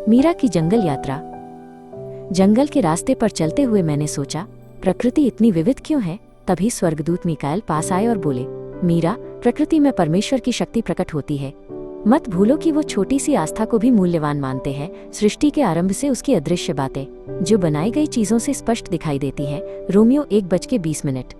मीरा की जंगल यात्रा। जंगल के रास्ते पर चलते हुए मैंने सोचा, प्रकृति इतनी विविध क्यों है। तभी स्वर्गदूत मिकाएल पास आए और बोले, मीरा, प्रकृति में परमेश्वर की शक्ति प्रकट होती है। मत भूलो कि वो छोटी सी आस्था को भी मूल्यवान मानते हैं। सृष्टि के आरंभ से उसकी अदृश्य बातें जो बनाई गई चीजों से स्पष्ट दिखाई देती हैं। रोमियो 1:20।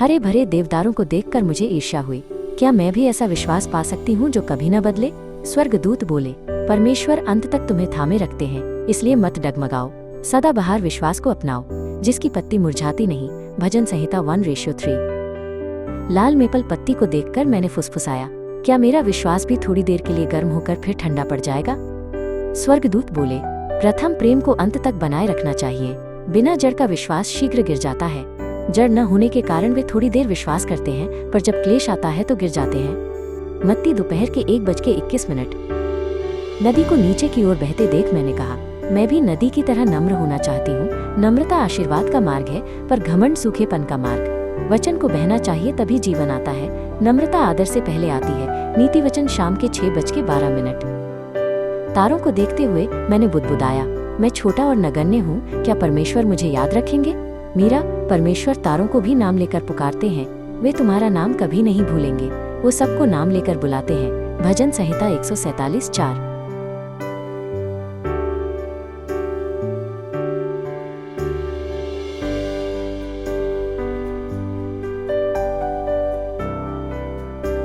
हरे भरे देवदारों को देखकर मुझे ईर्ष्या हुई। क्या मैं भी ऐसा विश्वास पा सकती हूँ जो कभी न बदले? स्वर्गदूत बोले, परमेश्वर अंत तक तुम्हें थामे रखते हैं, इसलिए मत डगमगाओ। सदाबहार विश्वास को अपनाओ, जिसकी पत्ती मुरझाती नहीं। भजन संहिता 1:3। लाल मेपल पत्ती को देखकर मैंने फुसफुसाया, क्या मेरा विश्वास भी थोड़ी देर के लिए गर्म होकर फिर ठंडा पड़ जाएगा? स्वर्गदूत बोले, प्रथम प्रेम को अंत तक बनाए रखना चाहिए। बिना जड़ का विश्वास शीघ्र गिर जाता है। जड़ न होने के कारण वे थोड़ी देर विश्वास करते हैं, पर जब क्लेश आता है तो गिर जाते हैं। मत्ती दोपहर के 1:21। नदी को नीचे की ओर बहते देख मैंने कहा, मैं भी नदी की तरह नम्र होना चाहती हूँ। नम्रता आशीर्वाद का मार्ग है, पर घमंड सूखेपन का मार्ग। वचन को बहना चाहिए, तभी जीवन आता है। नम्रता आदर से पहले आती है। नीति वचन शाम के 6:12। तारों को देखते हुए मैंने बुदबुदाया, मैं छोटा और नगण्य हूँ, क्या परमेश्वर मुझे याद रखेंगे? मीरा, परमेश्वर तारों को भी नाम लेकर पुकारते हैं। वे तुम्हारा नाम कभी नहीं भूलेंगे। वो सबको नाम लेकर बुलाते हैं। भजन संहिता 147:4।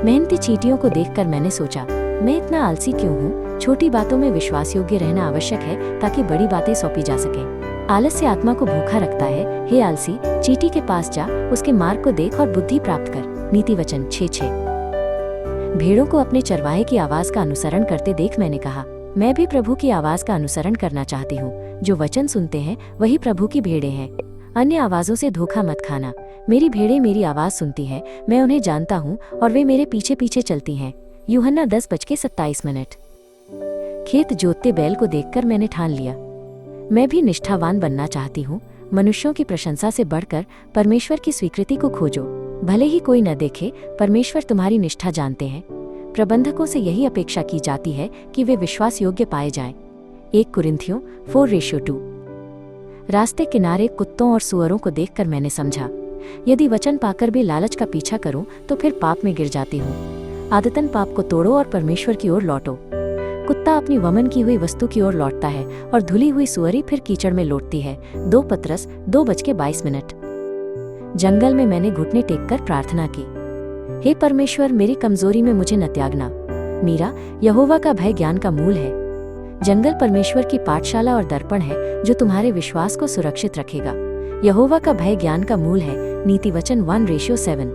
मेहनती चींटियों को देखकर मैंने सोचा, मैं इतना आलसी क्यों हूँ? छोटी बातों में विश्वास योग्य रहना आवश्यक है, ताकि बड़ी बातें सौंपी जा सकें। आलस्य आत्मा को भूखा रखता है। हे आलसी, चींटी के पास जा, उसके मार्ग को देख और बुद्धि प्राप्त कर। नीति वचन 6:6। भेड़ों को अपने चरवाहे की आवाज का अनुसरण करते देख मैंने कहा, मैं भी प्रभु की आवाज का अनुसरण करना चाहती हूँ। जो वचन सुनते हैं वही प्रभु की भेड़ें हैं। अन्य आवाजों से धोखा मत खाना। मेरी भेड़ें मेरी आवाज सुनती हैं, मैं उन्हें जानता हूँ और वे मेरे पीछे पीछे चलती हैं। यूहन्ना 10:27। खेत जोतते बैल को देखकर मैंने ठान लिया, मैं भी निष्ठावान बनना चाहती हूँ। मनुष्यों की प्रशंसा से बढ़कर परमेश्वर की स्वीकृति को खोजो। भले ही कोई न देखे, परमेश्वर तुम्हारी निष्ठा जानते हैं। प्रबंधकों से यही अपेक्षा की जाती है कि वे विश्वास योग्य पाए जाएं। 1 कुरिन्थियों 4:2। रास्ते किनारे कुत्तों और सुअरों को देखकर मैंने समझा, यदि वचन पाकर भी लालच का पीछा करूं तो फिर पाप में गिर जाती हूँ। आदतन पाप को तोड़ो और परमेश्वर की ओर लौटो। कुत्ता अपनी वमन की हुई वस्तु की ओर लौटता है और धुली हुई सुअरी फिर कीचड़ में लौटती है। 2 पतरस 2:22। जंगल में मैंने घुटने टेककर प्रार्थना की, हे परमेश्वर, मेरी कमजोरी में मुझे न त्यागना। मीरा, यहोवा का भय ज्ञान का मूल है। जंगल परमेश्वर की पाठशाला और दर्पण है, जो तुम्हारे विश्वास को सुरक्षित रखेगा। यहोवा का भय ज्ञान का मूल है। नीति वचन 1:7।